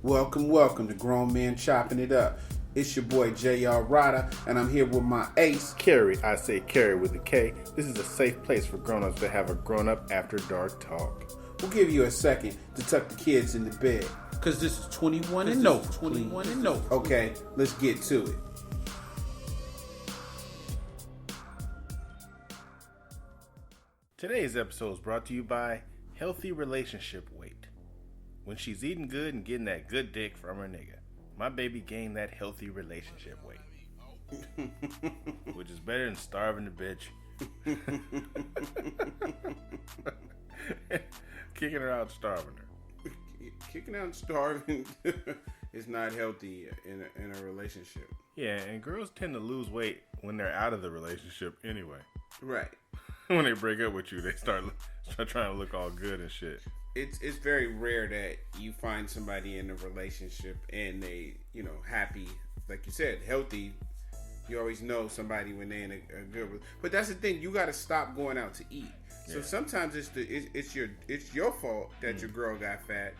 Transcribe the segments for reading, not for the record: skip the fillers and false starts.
Welcome to Grown Men Chopping It Up. It's your boy J.R. Rada, and I'm here with my ace, Carrie. I say Carrie with a K. This is a safe place for grown-ups to have a grown-up after dark talk. We'll give you a second to tuck the kids into bed. Because this is 21 and no. 21 and no. Okay, let's get to it. Today's episode is brought to you by Healthy Relationship Weight. When she's eating good and getting that good dick from her nigga, my baby gained that healthy relationship weight. Which is better than starving the bitch. Kicking her out, starving her. Kicking out and starving is not healthy in a relationship. Yeah, and girls tend to lose weight when they're out of the relationship anyway. Right. When they break up with you, they start trying to look all good and shit. It's very rare that you find somebody in a relationship and they, happy, like you said, healthy. You always know somebody when they're in a good. But that's the thing, you got to stop going out to eat. So Yeah. sometimes it's your fault that your girl got fat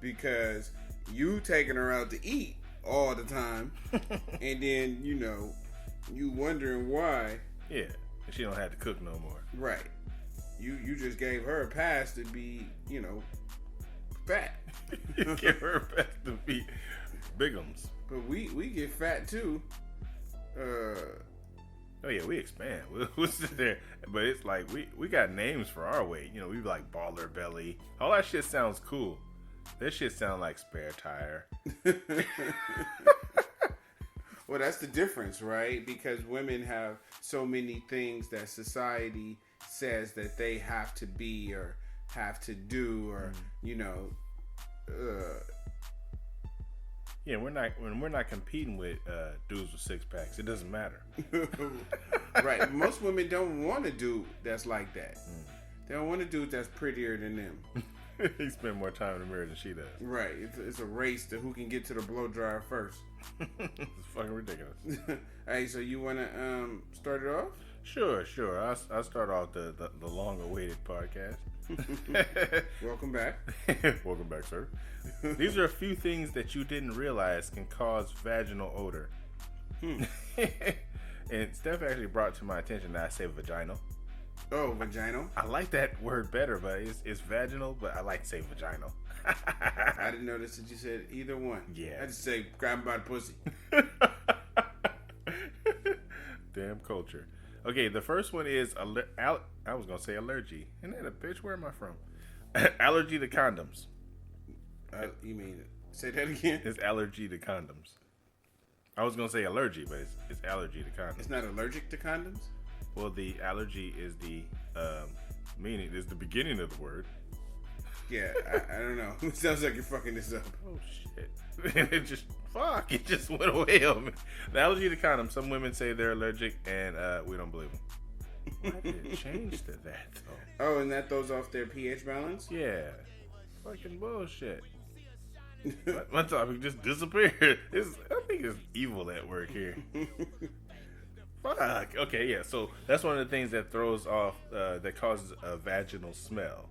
because you taking her out to eat all the time, and then you wondering why. Yeah, and she don't have to cook no more. Right. You just gave her a pass to be, fat. Give her a pass to be bigums. But we get fat too. Oh yeah, we expand. We'll sit there, but it's like we got names for our weight. We like baller belly. All that shit sounds cool. That shit sound like spare tire. Well, that's the difference, right? Because women have so many things that society says that they have to be or have to do, or Yeah, when we're not competing with dudes with six packs, it doesn't matter. Right. Most women don't want a dude that's like that. They don't want a dude that's prettier than them. He spend more time in the mirror than she does. Right. It's a race to who can get to the blow dryer first. It's fucking ridiculous. Hey, so you want to start it off? Sure. I'll start off the long-awaited podcast. Welcome back. Welcome back, sir. These are a few things that you didn't realize can cause vaginal odor. And Steph actually brought to my attention that I say vaginal. Oh, vaginal? I like that word better, but it's vaginal, but I like to say vaginal. I didn't notice that you said either one. Yeah. I just say grab him by the pussy. Damn culture. Okay, the first one is I was gonna say allergy. Isn't that a bitch? Where am I from? Allergy to condoms. You mean say that again? It's allergy to condoms. I was gonna say allergy, but it's allergy to condoms. It's not allergic to condoms? Well, the allergy is the meaning is the beginning of the word. Yeah, I don't know. It sounds like you're fucking this up. Oh shit! It just went away on me. The allergy to condoms. Some women say they're allergic, and we don't believe them. Why did it change to that though? Oh, and that throws off their pH balance? Yeah, fucking bullshit. My topic just disappeared. I think it's evil at work here. Fuck. Okay, yeah. So that's one of the things that throws off, that causes a vaginal smell.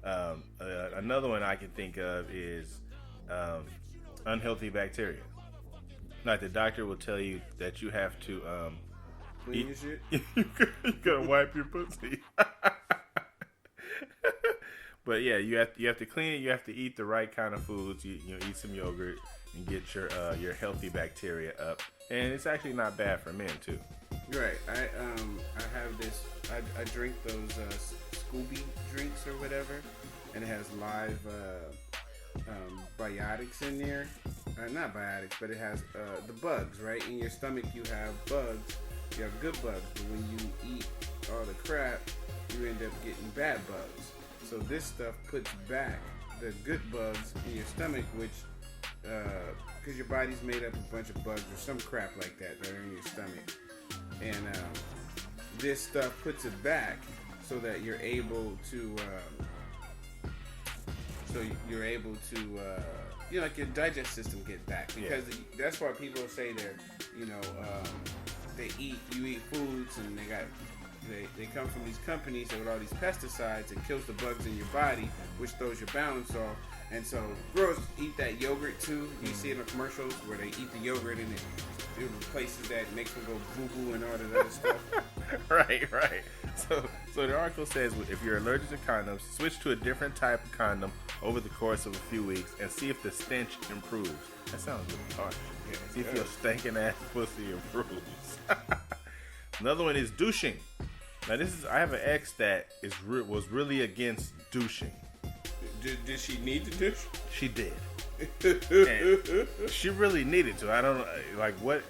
Another one I can think of is unhealthy bacteria. Like the doctor will tell you that you have to Clean your shit? you gotta wipe your pussy. But yeah, you have to clean it. You have to eat the right kind of foods. You eat some yogurt and get your healthy bacteria up. And it's actually not bad for men too. Right. I have this. I drink those Scooby drinks or whatever, and it has live biotics in there. Not biotics, but it has the bugs. Right in your stomach, you have bugs. You have good bugs, but when you eat all the crap, you end up getting bad bugs. So this stuff puts back the good bugs in your stomach, which because your body's made up of a bunch of bugs or some crap like that are in your stomach, and this stuff puts it back so that you're able to like your digest system get back, because that's why people say they're you eat foods and they got They come from these companies with all these pesticides. It kills the bugs in your body, which throws your balance off. And so girls eat that yogurt too. You see it in the commercials where they eat the yogurt and it replaces that, makes them go boo boo and all that other stuff. Right. So the article says if you're allergic to condoms, switch to a different type of condom over the course of a few weeks and see if the stench improves. That sounds really harsh. Yeah, see if your stinking ass pussy improves. Another one is douching. Now I have an ex that was really against douching. Did she need to douche? She did. And she really needed to. I don't know, like what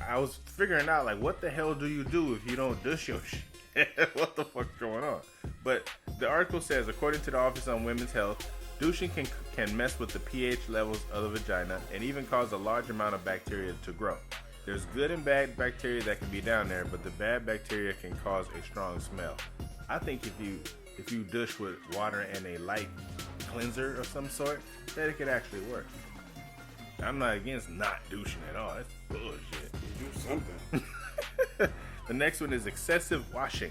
I was figuring out, like what the hell do you do if you don't douche your shit? What the fuck's going on? But the article says, according to the Office on Women's Health, douching can mess with the pH levels of the vagina and even cause a large amount of bacteria to grow. There's good and bad bacteria that can be down there, but the bad bacteria can cause a strong smell. I think if you douche with water and a light cleanser of some sort, that it could actually work. I'm not against not douching at all. That's bullshit. Do something. The next one is excessive washing.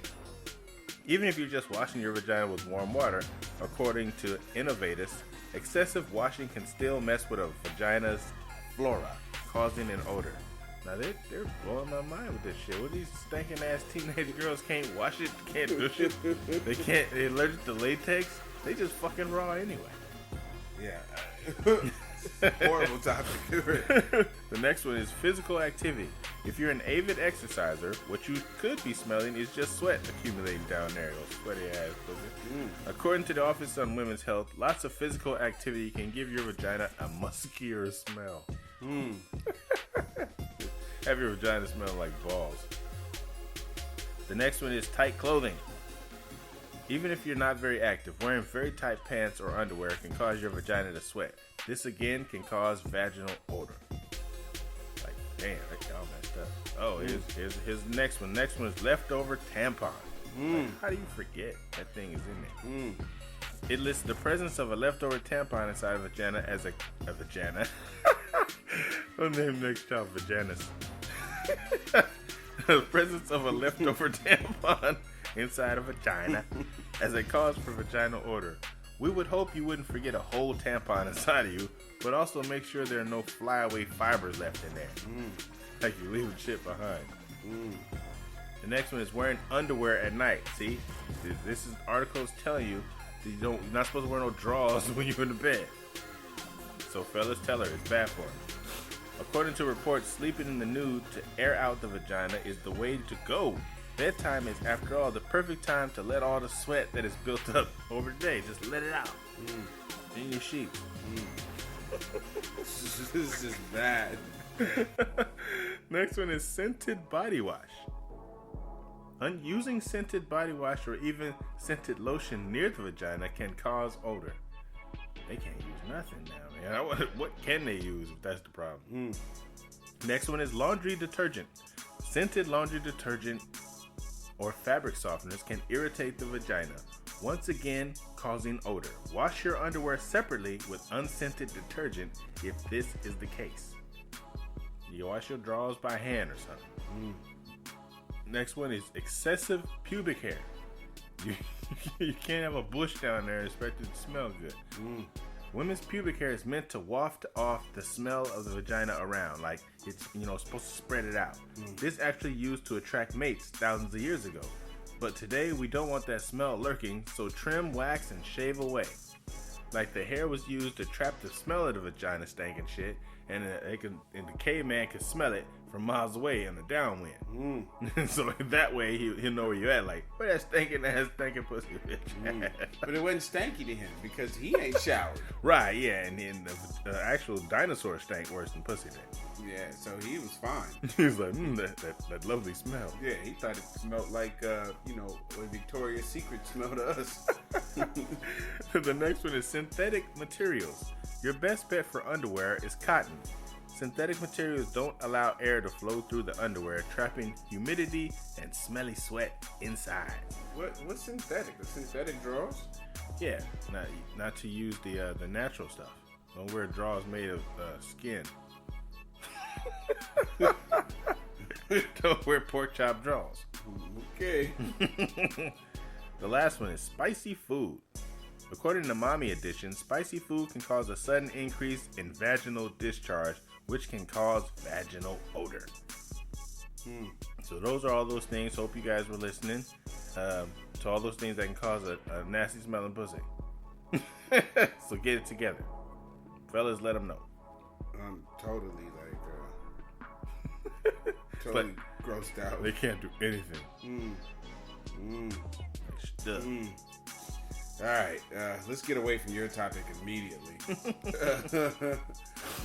Even if you're just washing your vagina with warm water, according to Innovatus, excessive washing can still mess with a vagina's flora, causing an odor. Now they're blowing my mind with this shit. What these stinking ass teenage girls can't wash it, can't douche it. They're allergic to latex. They just fucking raw anyway. Yeah. Horrible topic. The next one is physical activity. If you're an avid exerciser, what you could be smelling is just sweat accumulating down there. Those sweaty ass pussy. According to the Office on Women's Health, lots of physical activity can give your vagina a muskier smell. Have your vagina smell like balls. The next one is tight clothing. Even if you're not very active, wearing very tight pants or underwear can cause your vagina to sweat. This again can cause vaginal odor. Like, damn, that y'all messed up. Oh, here's the next one. Next one is leftover tampon. Like, how do you forget that thing is in there? It lists the presence of a leftover tampon inside a vagina as a vagina. I'll name next child vaginas. The presence of a leftover tampon inside a vagina as a cause for vaginal odor. We would hope you wouldn't forget a whole tampon inside of you, but also make sure there are no flyaway fibers left in there. Like you leaving shit behind. The next one is wearing underwear at night. See, this is articles telling you that you're not supposed to wear no drawers when you're in the bed. So fellas, tell her it's bad for her. According to reports, sleeping in the nude to air out the vagina is the way to go. Bedtime is, after all, the perfect time to let all the sweat that is built up over the day, just let it out in your sheets. This is bad. Next one is scented body wash. Using scented body wash or even scented lotion near the vagina can cause odor. They can't use nothing now, man. What can they use if that's the problem? Next one is laundry detergent. Scented laundry detergent or fabric softeners can irritate the vagina, once again causing odor. Wash your underwear separately with unscented detergent if this is the case. You wash your drawers by hand or something. Next one is excessive pubic hair. You can't have a bush down there and expect it to smell good. Women's pubic hair is meant to waft off the smell of the vagina around, like it's supposed to spread it out. This actually used to attract mates thousands of years ago, but today we don't want that smell lurking, so trim, wax, and shave away. Like the hair was used to trap the smell of the vagina stank and shit, and the caveman could smell it from miles away in the downwind. So that way he'll know where you at. Like, where that stinking pussy bitch. But it wasn't stanky to him because he ain't showered. Right, yeah, and then the actual dinosaur stank worse than pussy did. Yeah, so he was fine. He was like, that lovely smell. Yeah, he thought it smelled like, what Victoria's Secret smelled to us. The next one is synthetic materials. Your best bet for underwear is cotton. Synthetic materials don't allow air to flow through the underwear, trapping humidity and smelly sweat inside. What's synthetic? The synthetic drawers? Yeah, not to use the natural stuff. Don't wear drawers made of skin. Don't wear pork chop drawers. Okay. The last one is spicy food. According to Mommy Edition, spicy food can cause a sudden increase in vaginal discharge, which can cause vaginal odor. So those are all those things. Hope you guys were listening to all those things that can cause a nasty smelling pussy. So get it together. Fellas, let them know. I'm totally totally grossed out. They can't do anything. All right, let's get away from your topic immediately.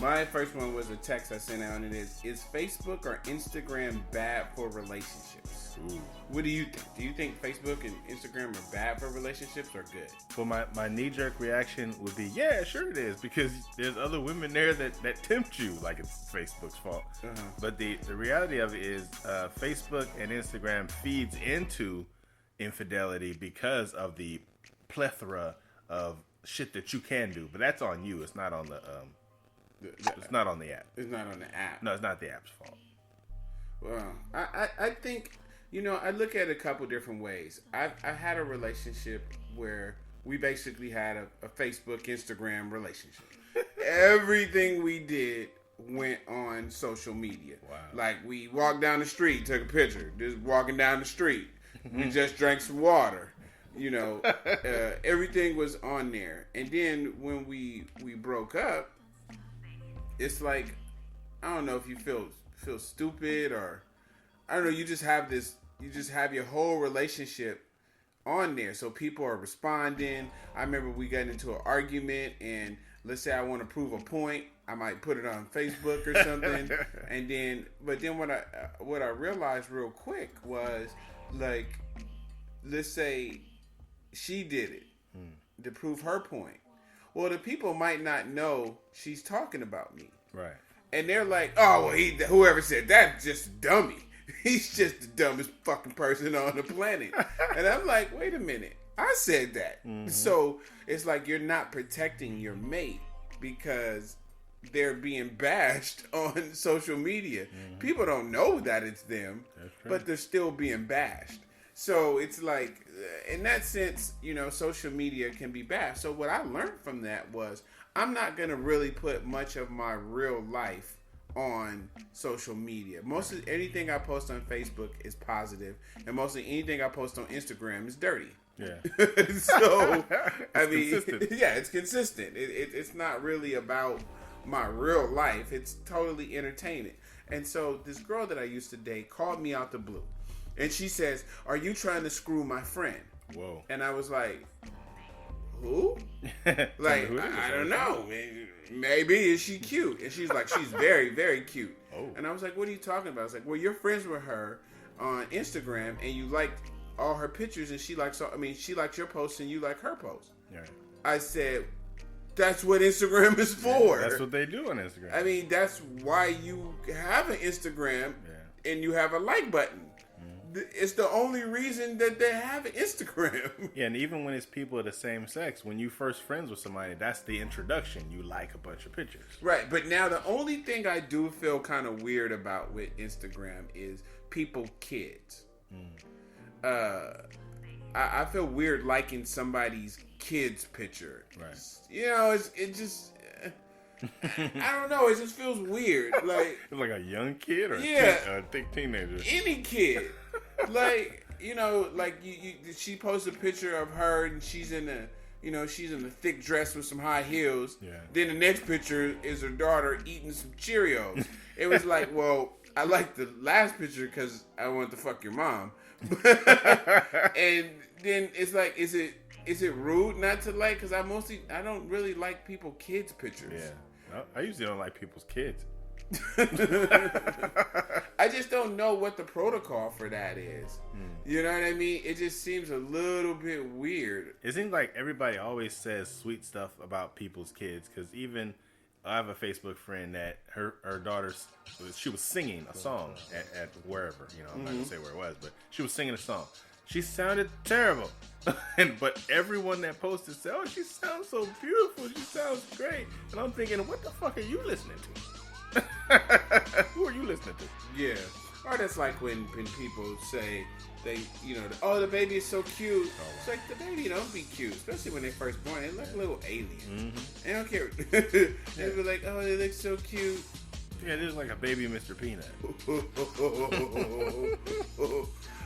My first one was a text I sent out, and it is Facebook or Instagram bad for relationships? Ooh. What do you think? Do you think Facebook and Instagram are bad for relationships or good? Well, my knee-jerk reaction would be, yeah, sure it is, because there's other women there that tempt you like it's Facebook's fault. But the reality of it is Facebook and Instagram feeds into infidelity because of the plethora of shit that you can do. But that's on you. It's not on the it's not on the app. It's not on the app. No, it's not the app's fault. Well, I think, I look at it a couple different ways. I had a relationship where we basically had a Facebook, Instagram relationship. Everything we did went on social media. Wow. Like, we walked down the street, took a picture. Just walking down the street. We just drank some water. Everything was on there. And then when we broke up, it's like, I don't know if you feel stupid or, I don't know, you just have your whole relationship on there. So people are responding. I remember we got into an argument, and let's say I want to prove a point, I might put it on Facebook or something. But then what I realized real quick was, like, let's say she did it to prove her point. Well, the people might not know she's talking about me. Right. And they're like, oh, well, whoever said that's just a dummy. He's just the dumbest fucking person on the planet. And I'm like, wait a minute. I said that. So it's like you're not protecting your mate because they're being bashed on social media. People don't know that it's them, but they're still being bashed. So it's like, in that sense, social media can be bad. So what I learned from that was I'm not going to really put much of my real life on social media. Most of anything I post on Facebook is positive, and mostly anything I post on Instagram is dirty. Yeah. So, consistent. Yeah, it's consistent. It's not really about my real life. It's totally entertaining. And so this girl that I used to date called me out the blue. And she says, "Are you trying to screw my friend?" Whoa. And I was like, who? Like, I don't know. Maybe is she cute? And she's like, she's very, very cute. Oh. And I was like, what are you talking about? I was like, well, you're friends with her on Instagram, and you liked all her pictures, and she likes your posts, and you like her posts. Yeah. I said, that's what Instagram is for. Yeah, that's what they do on Instagram. I mean, that's why you have an Instagram, and you have a like button. It's the only reason that they have an Instagram. Yeah, and even when it's people of the same sex, when you first friends with somebody, that's the introduction. You like a bunch of pictures. Right, but now the only thing I do feel kind of weird about with Instagram is people kids. I feel weird liking somebody's kid's picture. Right. It just... I don't know. It just feels weird. Like it's like a young kid or a thick teenager. Any kid. Like, she posts a picture of her and she's in a thick dress with some high heels. Yeah. Then the next picture is her daughter eating some Cheerios. It was like, well, I like the last picture because I want to fuck your mom. And then it's like, is it rude not to like? Because I don't really like people kids' pictures. Yeah. I usually don't like people's kids. I just don't know what the protocol for that is. You know what I mean? It just seems a little bit weird. It seems like everybody always says sweet stuff about people's kids, because even I have a Facebook friend that her daughter's, she was singing a song at wherever, I'm not going to say where it was, but she was singing a song. She sounded terrible. But everyone that posted said, oh, she sounds so beautiful. She sounds great. And I'm thinking, what the fuck are you listening to? Who are you listening to? Yeah. Or that's like when people say, the baby is so cute. It's like, the baby don't be cute, especially when they first born. They look a little alien. They don't care. They be like, oh, they look so cute. Yeah, this is like a baby Mr. Peanut.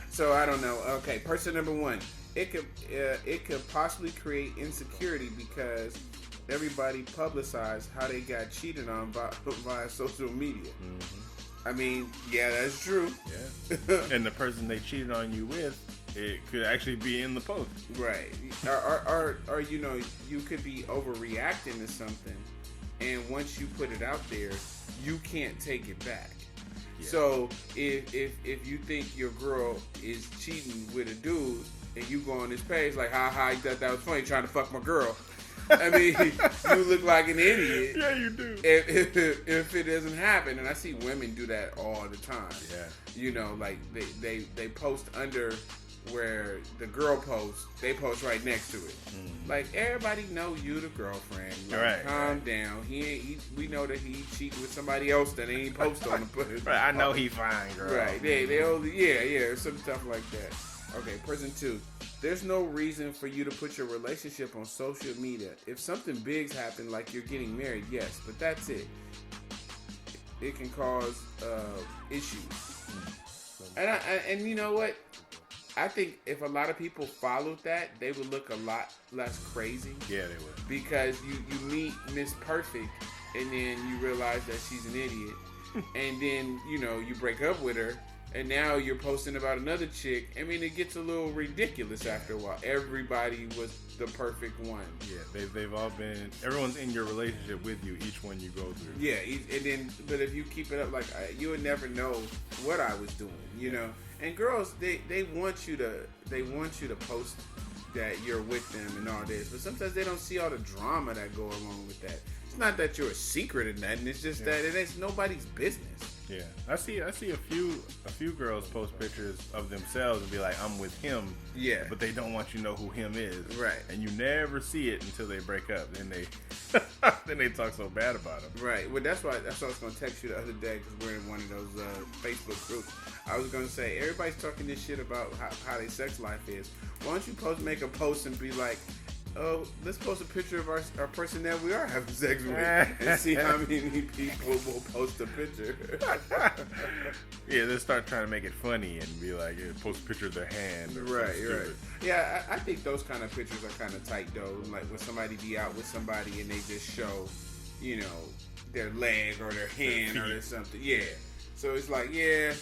So I don't know. Okay, person number one. It could possibly create insecurity because everybody publicized how they got cheated on via social media. I mean, yeah, that's true. Yeah. And the person they cheated on you with, it could actually be in the post. Right. Or you could be overreacting to something, and once you put it out there, you can't take it back. Yeah. So if you think your girl is cheating with a dude, and you go on this page like, ha, you thought that was funny, trying to fuck my girl. I mean, you look like an idiot. Yeah, you do. If it doesn't happen, and I see women do that all the time. Yeah. Like they post under where the girl posts, they post right next to it. Like, everybody know you the girlfriend. Like, right. Calm down. We know that he cheating with somebody else that ain't post on the Right. I know he fine, girl. Right. They only some stuff like that. Okay, person two. There's no reason for you to put your relationship on social media. If something big's happened, like you're getting married, yes, but that's it. It can cause issues. And you know what? I think if a lot of people followed that, they would look a lot less crazy. Yeah, they would. Because you meet Miss Perfect, and then you realize that she's an idiot, and then you break up with her. And now you're posting about another chick. I mean, it gets a little ridiculous after a while. Everybody was the perfect one. Yeah, they've all been. Everyone's in your relationship with you. Each one you go through. Yeah, but if you keep it up, like you would never know what I was doing. And girls, they want you to post that you're with them and all this, but sometimes they don't see all the drama that go along with that. It's not that you're a secret in that, and it's just that it ain't nobody's business. Yeah, I see a few girls post pictures of themselves and be like, I'm with him. Yeah, but they don't want you to know who him is. Right. And you never see it until they break up. Then they talk so bad about him. Right. Well, that's why I was going to text you the other day, because we're in one of those Facebook groups. I was going to say, everybody's talking this shit about how their sex life is. Why don't you make a post and be like, oh, let's post a picture of our person that we are having sex with and see how many people will post a picture. Yeah, they start trying to make it funny and be like, post a picture of their hand. Right. Yeah, I think those kind of pictures are kind of tight, though. Like when somebody be out with somebody and they just show, their leg or their hand or something. Yeah. So it's like, yeah,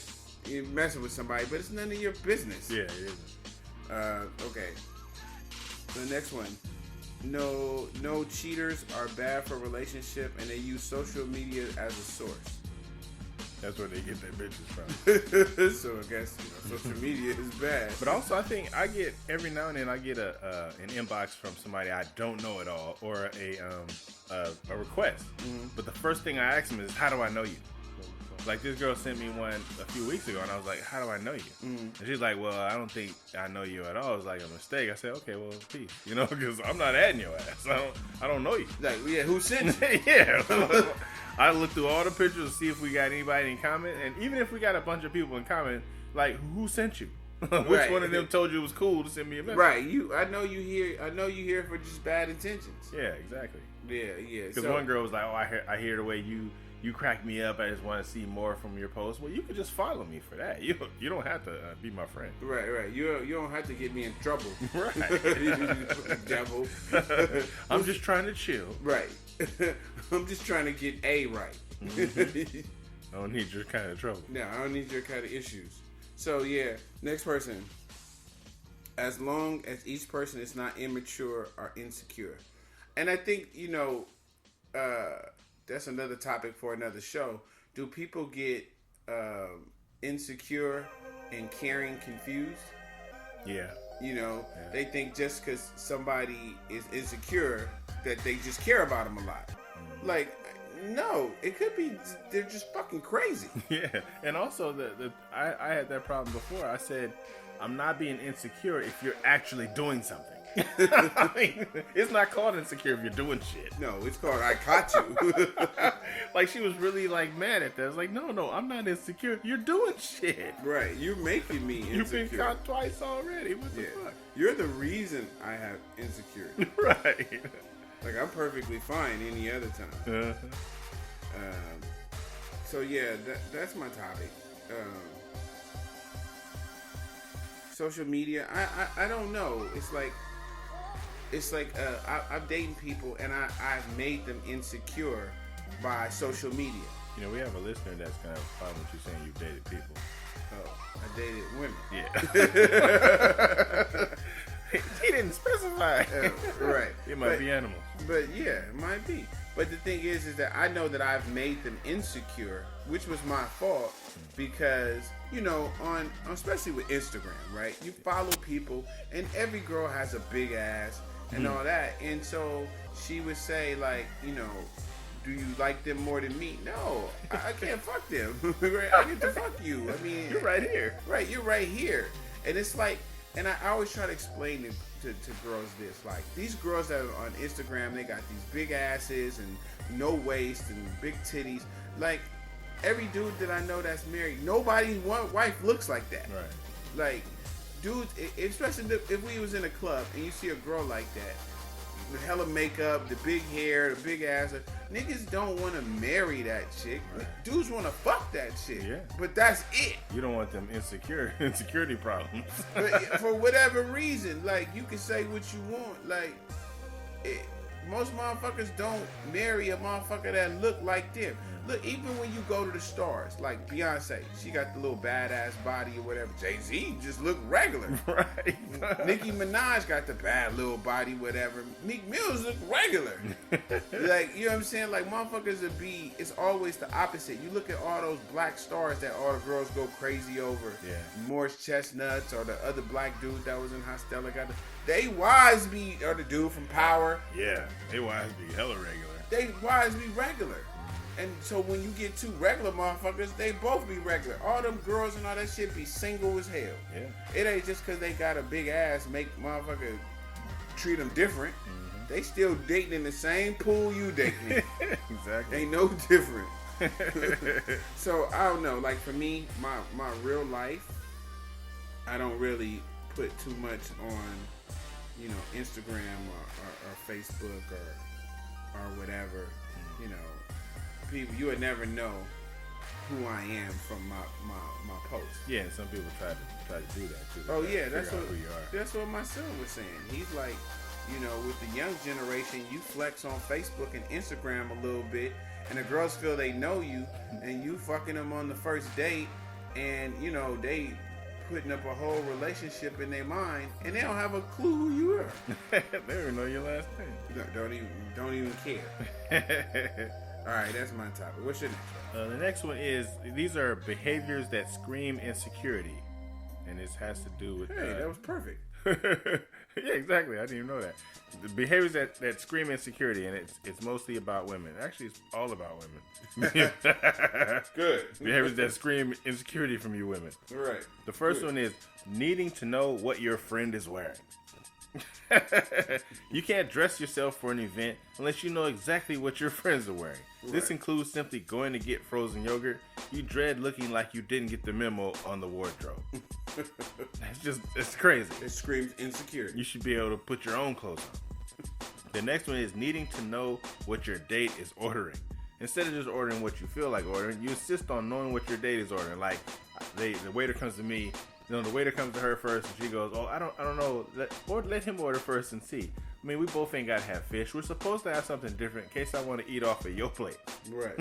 you're messing with somebody, but it's none of your business. Yeah, it isn't. Okay. The next one. No cheaters are bad for a relationship, and they use social media as a source. That's where they get their bitches from. So I guess social media is bad. But also, I think I get every now and then I get an inbox from somebody I don't know at all, or a request. Mm-hmm. But the first thing I ask them is, how do I know you? Like, this girl sent me one a few weeks ago, and I was like, how do I know you? Mm-hmm. And she's like, well, I don't think I know you at all. It's like a mistake. I said, okay, well, peace. Because I'm not adding your ass. I don't know you. Like, yeah, who sent you? Yeah. I look through all the pictures to see if we got anybody in common. And even if we got a bunch of people in common, like, who sent you? Which one of them told you it was cool to send me a message? Right. I know you here for just bad intentions. Yeah, exactly. Yeah. Because one girl was like, oh, I hear the way you crack me up. I just want to see more from your posts. Well, you could just follow me for that. You don't have to be my friend. Right. You don't have to get me in trouble. Right. Devil. I'm just trying to chill. Right. I'm just trying to get A right. Mm-hmm. I don't need your kind of trouble. No, I don't need your kind of issues. So, yeah. Next person. As long as each person is not immature or insecure. And I think, that's another topic for another show. Do people get insecure and caring confused? Yeah. They think just because somebody is insecure that they just care about them a lot. Mm-hmm. Like, no, it could be they're just fucking crazy. Yeah. And also, I had that problem before. I said, I'm not being insecure if you're actually doing something. I mean, it's not called insecure if you're doing shit. No, it's called I caught you. Like, she was really, like, mad at that. It's like, no, I'm not insecure. You're doing shit. Right. You're making me insecure. You've been caught twice already. What the fuck? You're the reason I have insecurity. Right. Like, I'm perfectly fine any other time. So, yeah, that's my topic. Social media, I don't know. It's like I'm dating people and I've made them insecure by social media. You know, we have a listener that's kind of fine with you saying you've dated people. Oh, I dated women. Yeah. He didn't specify. Right. It might be animals. But yeah, it might be. But the thing is that I know that I've made them insecure, which was my fault because, you know, on especially with Instagram, right? You follow people and every girl has a big ass and all that. And so she would say, like, you know, do you like them more than me? No, I can't fuck them. Right? I get to fuck you. I mean, you're right here. Right, you're right here. And it's like, and I always try to explain to girls this. Like, these girls that are on Instagram, they got these big asses and no waist and big titties. Like, every dude that I know that's married, nobody's wife looks like that. Right. Like, dudes, especially if we was in a club and you see a girl like that, the hella makeup, the big hair, the big ass, niggas don't want to marry that chick. Right. Dudes want to fuck that chick. Yeah. But that's it. You don't want them insecurity problems. But for whatever reason, like, you can say what you want. Like, most motherfuckers don't marry a motherfucker that look like them. Look, even when you go to the stars, like Beyonce, she got the little badass body or whatever. Jay-Z just look regular. Right. Nicki Minaj got the bad little body, whatever. Meek Mills look regular. Like, you know what I'm saying? Like, motherfuckers would be, it's always the opposite. You look at all those black stars that all the girls go crazy over. Yeah. Morris Chestnuts or the other black dude that was in Hostella got they wives be, or the dude from Power. Yeah, they wives be hella regular. They wives be regular. And so when you get two regular motherfuckers, they both be regular. All them girls and all that shit be single as hell. Yeah. It ain't just because they got a big ass make motherfucker treat them different. Mm-hmm. They still dating in the same pool you dating. Exactly. Ain't no different. So I don't know. Like, for me, my real life, I don't really put too much on, you know, Instagram or Facebook or whatever. You know, people, you would never know who I am from my posts. Yeah, and some people try to do that too. Oh yeah, that's what who you are. That's what my son was saying. He's like, you know, with the young generation, you flex on Facebook and Instagram a little bit, and the girls feel they know you, and you fucking them on the first date, and you know they putting up a whole relationship in their mind, and they don't have a clue who you are. They don't even know your last name. Don't even care. All right, that's my topic. What's your next one? The next one is, these are behaviors that scream insecurity, and this has to do with. Hey, that was perfect. Yeah, exactly. I didn't even know that. The behaviors that scream insecurity, and it's mostly about women. Actually, it's all about women. Good. Behaviors that scream insecurity from you women. All right. The first one is needing to know what your friend is wearing. You can't dress yourself for an event unless you know exactly what your friends are wearing. Right. This includes simply going to get frozen yogurt. You dread looking like you didn't get the memo on the wardrobe. It's crazy. It screams insecurity. You should be able to put your own clothes on. The next one is needing to know what your date is ordering. Instead of just ordering what you feel like ordering, you insist on knowing what your date is ordering. Like, the waiter comes to me. You know, the waiter comes to her first, and she goes, "Oh, I don't know. Let him order first and see. I mean, we both ain't gotta have fish. We're supposed to have something different in case I want to eat off of your plate." Right.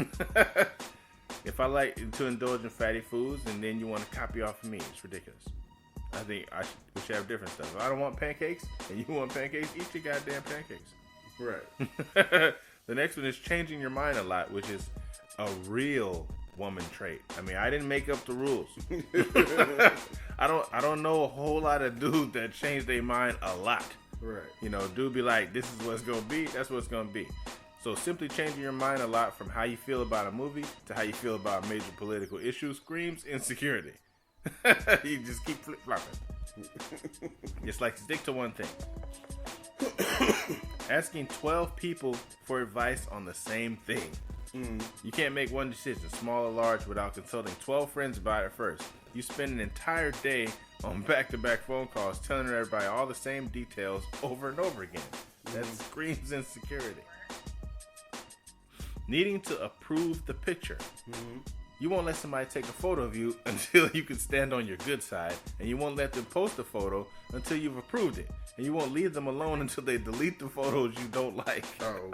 If I like to indulge in fatty foods, and then you want to copy off of me, it's ridiculous. I think we should have different stuff. If I don't want pancakes, and you want pancakes, eat your goddamn pancakes. Right. The next one is changing your mind a lot, which is a real woman trait. I mean, I didn't make up the rules. I don't know a whole lot of dudes that change their mind a lot. Right. You know, dude be like, this is what's gonna be, that's what's gonna be. So simply changing your mind a lot from how you feel about a movie to how you feel about major political issues screams insecurity. You just keep flip-flopping. It's like stick to one thing. Asking 12 people for advice on the same thing. You can't make one decision, small or large, without consulting 12 friends about it first. You spend an entire day on back-to-back phone calls telling everybody all the same details over and over again. That screams insecurity. Needing to approve the picture. You won't let somebody take a photo of you until you can stand on your good side, and you won't let them post a photo until you've approved it, and you won't leave them alone until they delete the photos you don't like. Oh,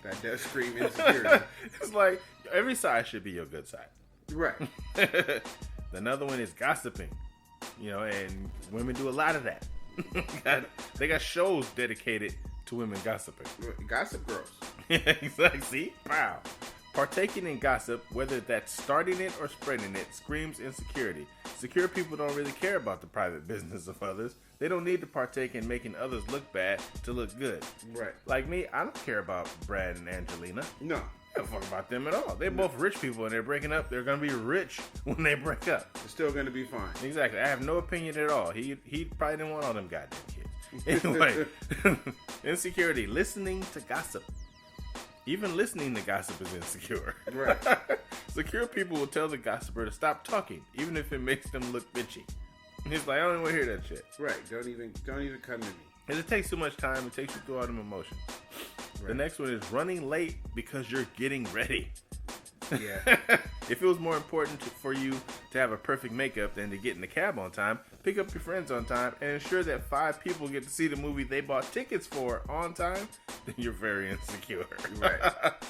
that does scream insecurity. It's like every side should be your good side. Right. Another one is gossiping, and women do a lot of that. They got shows dedicated to women gossiping. Gossip Girls. Exactly. See? Wow. Partaking in gossip, whether that's starting it or spreading it, screams insecurity. Secure people don't really care about the private business of others. They don't need to partake in making others look bad to look good. Right. Like me, I don't care about Brad and Angelina. No. I don't fuck about them at all. They're both rich people and they're breaking up. They're going to be rich when they break up. It's still going to be fine. Exactly. I have no opinion at all. He probably didn't want all them goddamn kids. Anyway, insecurity, listening to gossip. Even listening to gossip is insecure. Right. Secure people will tell the gossiper to stop talking, even if it makes them look bitchy. He's like, I don't even want to hear that shit. Right. Don't even come to me. And it takes too much time. It takes you through all them emotions. Right. The next one is running late because you're getting ready. Yeah. If it was more important for you to have a perfect makeup than to get in the cab on time, pick up your friends on time and ensure that 5 people get to see the movie they bought tickets for on time, then you're very insecure. Right.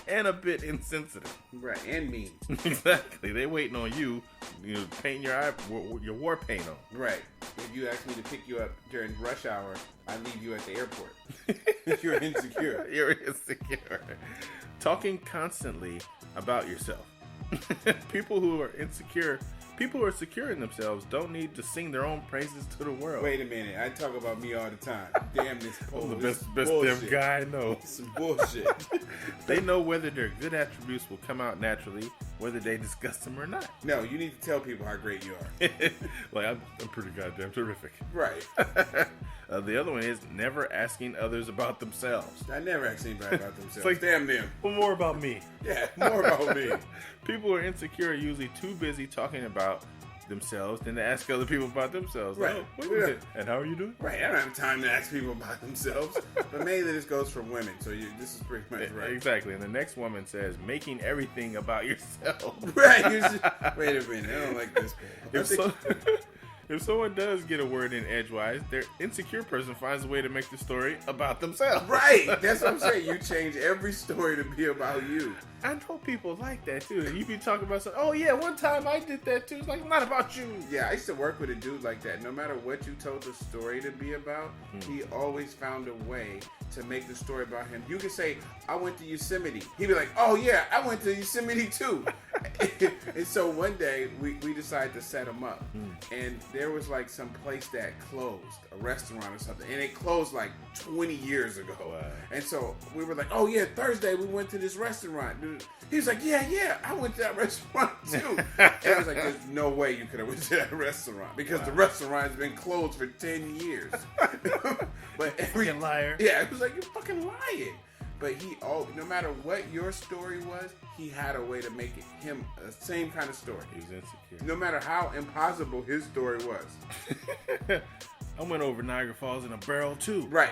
And a bit insensitive. Right. And mean. Exactly. They waiting on you, painting your war paint on. Right. If you ask me to pick you up during rush hour, I leave you at the airport. You're insecure. You're insecure. Talking constantly about yourself. People who are secure in themselves don't need to sing their own praises to the world. Wait a minute, I talk about me all the time. Damn this pole. I'm the best damn guy I know. It's some bullshit. They know whether their good attributes will come out naturally, whether they discuss them or not. No, you need to tell people how great you are. Like, I'm pretty goddamn terrific. Right. The other one is never asking others about themselves. I never ask anybody about themselves. It's like, damn them. Well, more about me. Yeah, more about me. People who are insecure are usually too busy talking about themselves than to ask other people about themselves. Right. Oh, wait a minute. And how are you doing? Right. I don't have time to ask people about themselves. But mainly this goes for women, so this is pretty much right. Exactly. And the next woman says, making everything about yourself. Right. Wait a minute. I don't like this. If someone does get a word in edgewise, their insecure person finds a way to make the story about themselves. Right. That's what I'm saying. You change every story to be about you. I know people like that too. You be talking about something. Oh yeah, one time I did that too. It's like, not about you. Yeah, I used to work with a dude like that. No matter what you told the story to be about, he always found a way to make the story about him. You could say, I went to Yosemite. He'd be like, oh yeah, I went to Yosemite too. And so one day we decided to set him up. And there was like some place that closed, a restaurant or something. And it closed like 20 years ago. Wow. And so we were like, oh yeah, Thursday we went to this restaurant. He was like, yeah, I went to that restaurant too. And I was like, there's no way you could have went to that restaurant because the restaurant's been closed for 10 years. But fucking liar. Yeah, it was like, you're fucking lying. But no matter what your story was, he had a way to make it him the same kind of story. He was insecure. No matter how impossible his story was. I went over Niagara Falls in a barrel too. Right.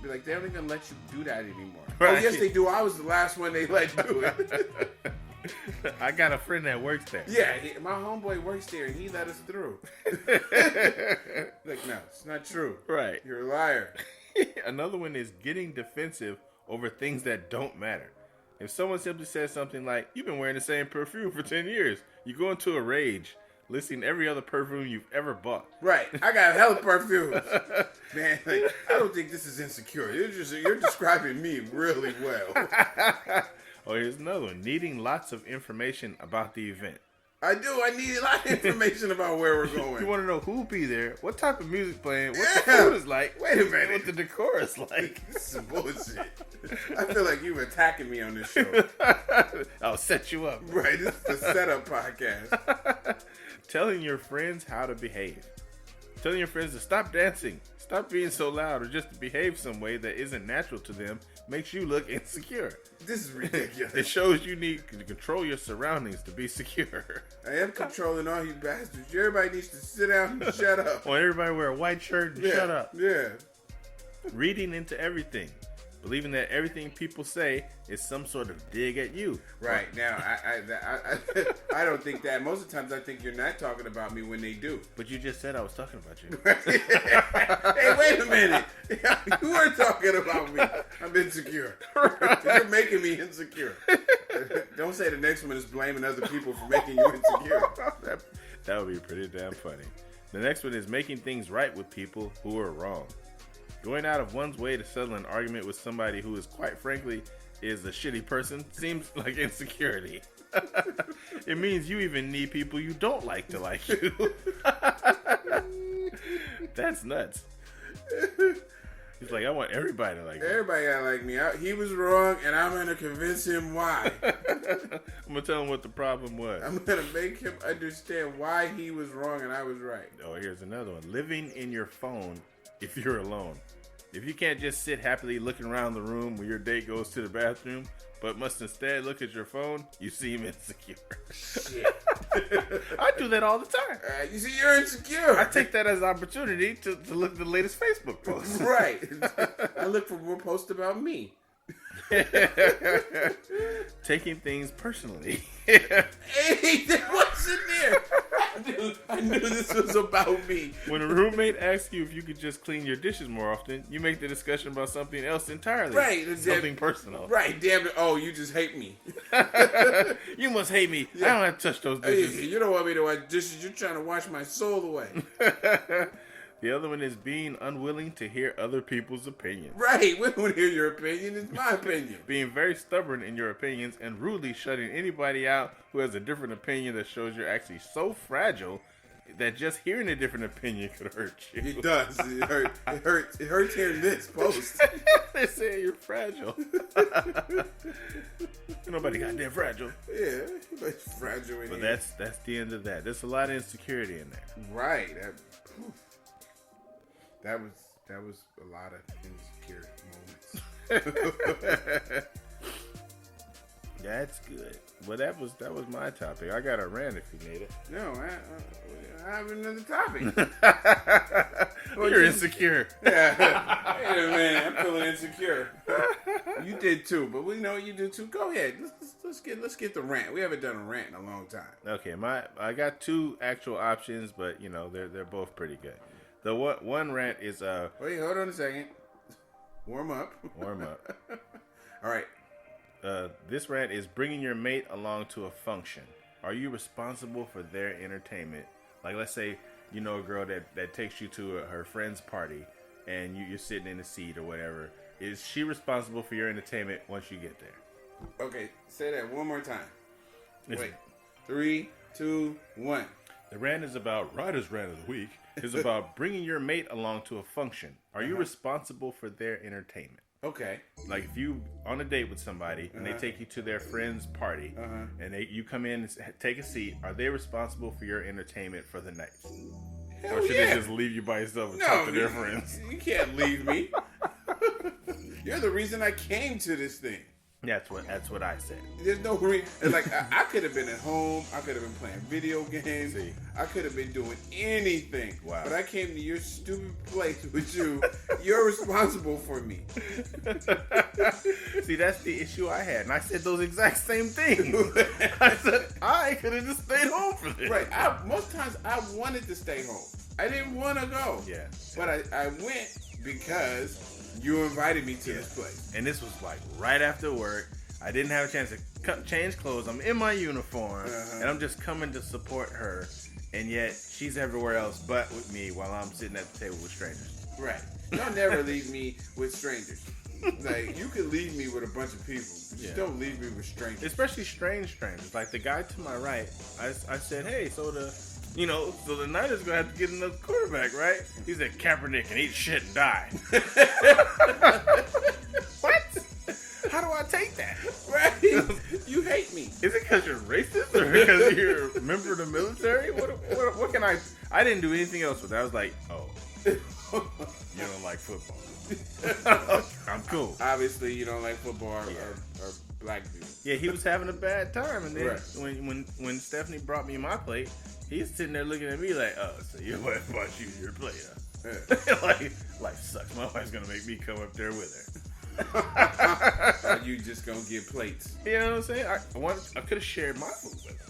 Be like, they don't even let you do that anymore. Right. Oh yes, they do. I was the last one they let do it. I got a friend that works there. Yeah, my homeboy works there, and he let us through. Like, no, it's not true. Right. You're a liar. Another one is getting defensive over things that don't matter. If someone simply says something like, you've been wearing the same perfume for 10 years, you go into a rage, listing every other perfume you've ever bought. Right. I got hella perfumes. Man, like, I don't think this is insecure. You're describing me really well. Oh, here's another one. Needing lots of information about the event. I do. I need a lot of information about where we're going. You want to know who'll be there, what type of music playing, what the Yeah. food is like, Wait a minute. what the decor is like. This is some bullshit. I feel like you've attacking me on this show. I'll set you up. Right. This is the setup podcast. telling your friends how to behave. Telling your friends to stop dancing, stop being so loud, or just to behave some way that isn't natural to them makes you look insecure. This is ridiculous. It shows you need to control your surroundings to be secure. I am controlling all you bastards. Everybody needs to sit down and shut up. Well, everybody wear a white shirt and shut up. Yeah. Reading into everything. Believing that everything people say is some sort of dig at you. Right. Now, I don't think that. Most of the times I think you're not talking about me when they do. But you just said I was talking about you. Hey, wait a minute. You are talking about me. I'm insecure. You're making me insecure. Don't say the next one is blaming other people for making you insecure. That would be pretty damn funny. The next one is making things right with people who are wrong. Going out of one's way to settle an argument with somebody who is, quite frankly, is a shitty person seems like insecurity. It means you even need people you don't like to like you. That's nuts. He's like, I want everybody to like me. Everybody gotta like me. He was wrong, and I'm gonna convince him why. I'm gonna tell him what the problem was. I'm gonna make him understand why he was wrong and I was right. Oh, here's another one. Living in your phone if you're alone. If you can't just sit happily looking around the room when your date goes to the bathroom, but must instead look at your phone, you seem insecure. Shit. I do that all the time. You see, you're insecure. I take that as an opportunity to look at the latest Facebook post. Right. I look for more posts about me. Taking things personally. Hey, what's in there? I knew this was about me. When a roommate asks you if you could just clean your dishes more often, you make the discussion about something else entirely. Right. Something personal. Right. Damn it. Oh, you just hate me. You must hate me. Yeah. I don't have to touch those dishes. Hey, you don't want me to wash dishes. You're trying to wash my soul away. The other one is being unwilling to hear other people's opinions. Right. We don't hear your opinion. It's my opinion. Being very stubborn in your opinions and rudely shutting anybody out who has a different opinion that shows you're actually so fragile that just hearing a different opinion could hurt you. It does. It hurts. It hurts hearing this post. They say you're fragile. Nobody goddamn fragile. Yeah, but fragile in But here. that's the end of that. There's a lot of insecurity in there. Right. That was a lot of insecure moments. That's good. Well, that was my topic. I got a rant if you need it. No, I have another topic. You're insecure. Yeah. Wait a minute, I'm feeling insecure. You did too, but we know you do too. Go ahead. Let's get the rant. We haven't done a rant in a long time. Okay, I got two actual options, but they're both pretty good. The one rant is Wait, hold on a second. Warm up. All right. This rant is bringing your mate along to a function. Are you responsible for their entertainment? Like, let's say you know a girl that takes you to her friend's party, and you're sitting in the seat or whatever. Is she responsible for your entertainment once you get there? Okay, say that one more time. Wait. 3, 2, 1. The rant is about Ryder's Rant of the Week. Is about bringing your mate along to a function. Are you responsible for their entertainment? Okay. Like if you on a date with somebody and they take you to their friend's party and you come in and take a seat, are they responsible for your entertainment for the night? Hell or should yeah. they just leave you by yourself and talk to their friends? You can't leave me. You're the reason I came to this thing. That's what I said. There's no reason. Like I could have been at home. I could have been playing video games. See. I could have been doing anything. Wow. But I came to your stupid place with you. You're responsible for me. See, that's the issue I had, and I said those exact same things. I said I could have just stayed home for this. Right. Most times I wanted to stay home. I didn't want to go. Yeah. But I went because you invited me to this place. And this was like right after work. I didn't have a chance to change clothes. I'm in my uniform, and I'm just coming to support her. And yet, she's everywhere else but with me while I'm sitting at the table with strangers. Right. Don't never leave me with strangers. Like, you could leave me with a bunch of people. Just don't leave me with strangers. Especially strange strangers. Like the guy to my right, I said, hey, so the Niners gonna have to get another quarterback, right? He said Kaepernick can eat shit and die. What? How do I take that? Right? You hate me. Is it because you're racist or because you're a member for the military? What can I? I didn't do anything else with that. I was like, oh, you don't like football. I'm cool. Obviously, you don't like football or black people. Yeah, he was having a bad time, and then Right. when Stephanie brought me my plate, he's sitting there looking at me like, oh, so your wife bought you your plate, huh? Yeah. Like, life sucks. My wife's gonna make me come up there with her. Or you just gonna get plates. You know what I'm saying? I could have shared my food with her.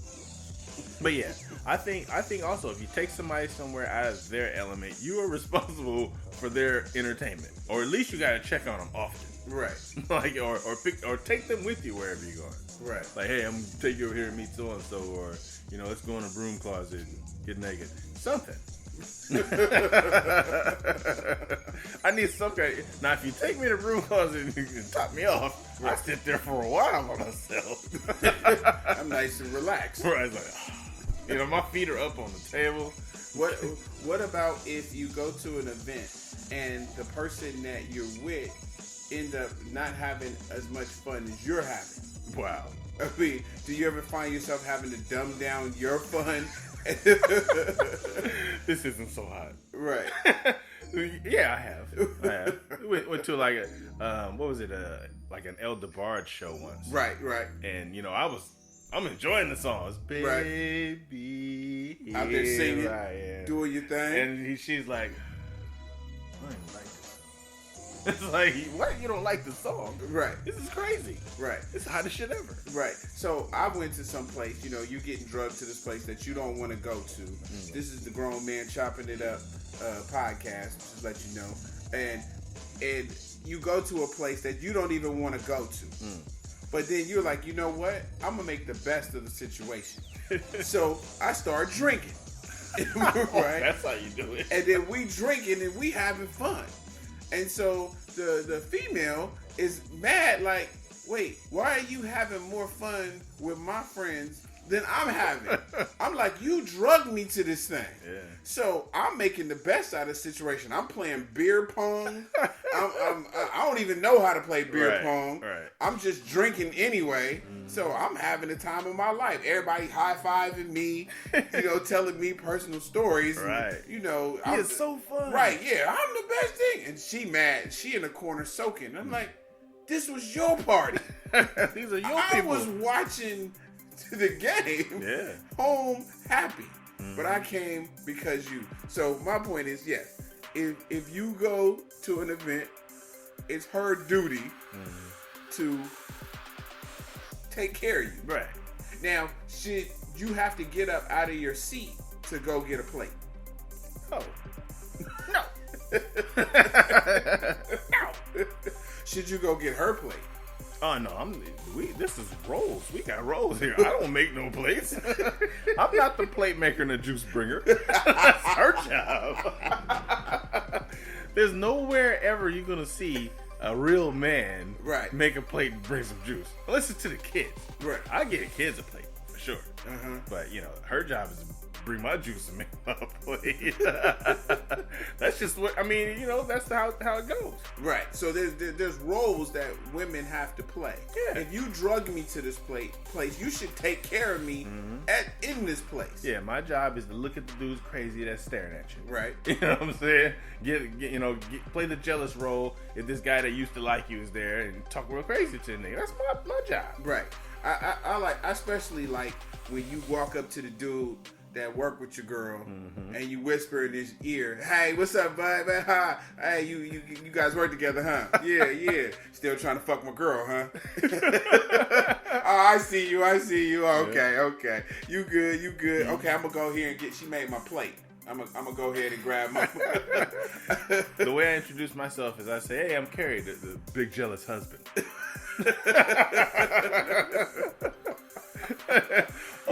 But yeah, I think also if you take somebody somewhere out of their element, you are responsible for their entertainment, or at least you gotta check on them often. Right. Like or take them with you wherever you're going. Right. Like, hey, I'm gonna take you over here and meet so and so, or let's go in a broom closet and get naked. Something. I need some kind of, now if you take me to the broom closet and top me off, I sit there for a while by myself. I'm nice and relaxed. Right, like, my feet are up on the table. What about if you go to an event and the person that you're with end up not having as much fun as you're having? Wow. I mean, do you ever find yourself having to dumb down your fun? This isn't so hot. Right. Yeah, I have. Went to like a what was it? Like an El DeBarge show once. Right. And I'm enjoying the songs, baby. Out there singing, doing your thing, and she's like, I don't like this. It's like, what? You don't like the song? Right. This is crazy. Right. It's the hottest shit ever. Right. So I went to some place, you're getting drugged to this place that you don't want to go to. Mm. This is the Grown Man Chopping It Up podcast, just to let you know. And you go to a place that you don't even want to go to. Mm. But then you're like, you know what? I'm going to make the best of the situation. So I start drinking. Right? That's how you do it. And then we drinking and we having fun. And so the female is mad, like, wait, why are you having more fun with my friends than I'm having? I'm like, you drugged me to this thing. Yeah. So I'm making the best out of the situation. I'm playing beer pong. I don't even know how to play beer pong. Right. I'm just drinking anyway. Mm-hmm. So I'm having the time of my life. Everybody high-fiving me, telling me personal stories. Right. And, it's so fun. Right, yeah, I'm the best thing. And she mad. She in the corner soaking. I'm like, this was your party. These are your people. I was watching the game. Yeah. Home happy. Mm-hmm. But I came because you. So my point is, yes, if you go to an event, it's her duty to take care of you. Right. Now, should you have to get up out of your seat to go get a plate? Oh. No. No. Should you go get her plate? Oh no, this is rolls. We got rolls here. I don't make no plates. I'm not the plate maker and the juice bringer. That's her job. There's nowhere ever you're gonna see a real man make a plate and bring some juice. Listen to the kids. Right. I get kids a plate for sure. Uh-huh. But her job is to bring my juice and make my plate. That's just what that's how it goes. Right. So there's roles that women have to play. Yeah. If you drug me to this place, you should take care of me in this place. Yeah. My job is to look at the dudes crazy that's staring at you. Right. You know what I'm saying? Play the jealous role if this guy that used to like you is there and talk real crazy to the nigga. That's my job. Right. I especially like when you walk up to the dude that work with your girl and you whisper in his ear, "Hey, what's up, bud? Hi. Hey, you guys work together, huh? Yeah. Still trying to fuck my girl, huh? Oh, I see you. Okay. You good. Okay, I'm gonna go here and she made my plate. I'm gonna go ahead and grab my The way I introduce myself is I say, "Hey, I'm Carrie, the big jealous husband."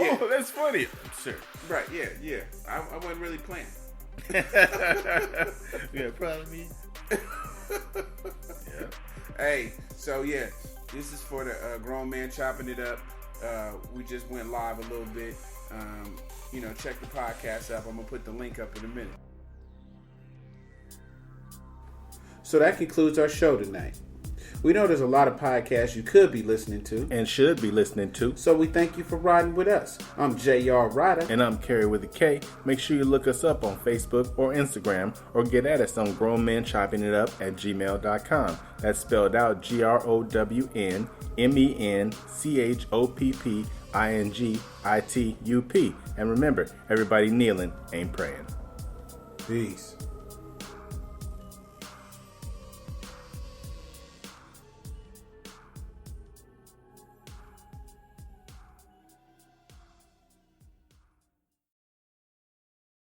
Oh, that's funny. Sure. Right, yeah. I wasn't really playing. Yeah, probably. Yeah. Hey, so yeah, this is for the Grown Man Chopping It Up. We just went live a little bit. Check the podcast up. I'm going to put the link up in a minute. So that concludes our show tonight. We know there's a lot of podcasts you could be listening to. And should be listening to. So we thank you for riding with us. I'm J.R. Ryder. And I'm Kerry with a K. Make sure you look us up on Facebook or Instagram, or get at us on grownmenchoppingitup@gmail.com. That's spelled out GROWNMENCHOPPINGITUP. And remember, everybody kneeling ain't praying. Peace.